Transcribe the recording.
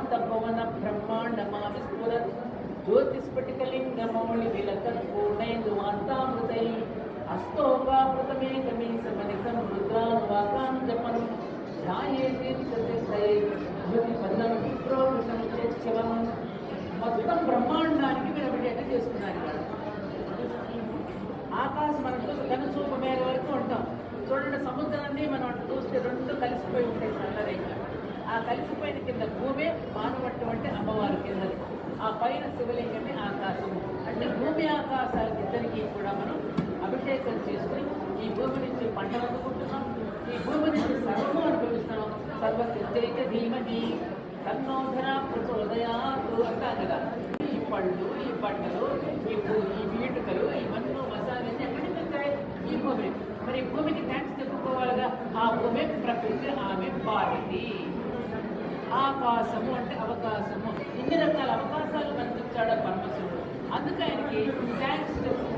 అఖిలాండ భవన బ్రహ్మాండమావి స్ఫురత్ జ్యోతిస్ఫటికలింగమౌళి విలకత్ పూర్ణైర్వాంతామృతై అస్తోకామృతమేకమీ సమనితం రుద్రానువాకాం జపనం ధ్యాయేతీర్థసిద్ధై జ్యోతిపదం విప్రోషం చేత్యవం. మొత్తం బ్రహ్మాండానికి మీరు అభిషేకం చేసుకున్నారు. ఆకాశం మనం చూసి కనుచూపు మేర వరకు ఉంటాం. చూడండి, సముద్రాన్ని మనం అటు చూస్తే రెండు కలిసిపోయి ఉంటాయి చల్లరేఖ. ఆ కలిసిపోయిన కింద భూమి మానవట్టు అంటే అమ్మవారి కింద, ఆ పైన శివలింగమే ఆకాశము. అంటే భూమి ఆకాశాలకు ఇద్దరికి కూడా మనం అభిషేకం చేసుకుని ఈ భూమి నుంచి పంటలు అందుకుంటున్నాం, ఈ భూమి నుంచి సర్వము అనుభవిస్తున్నాం. సర్వసిద్ధైక ధీమహి తన్నోధన ప్రచోదయాత్ అంటాం కదా. ఈ పళ్ళు, ఈ పంటలు, ఈ వీటుకలు, ఈ మన్ను మసాలా ఎక్కడి నుంచి వచ్చాయి? ఈ భూమి. మరి ఈ భూమికి థ్యాంక్స్ చెప్పుకోవాలిగా. ఆ భూమి ప్రకృతి, ఆమె పార్వతి. ఆకాశము అంటే అవకాశము. ఇన్ని రకాల అవకాశాలు మనకి ఇచ్చాడు పరమశివుడు. అందుకే ఆయనకి థ్యాంక్స్ చెప్పుకోవాలి.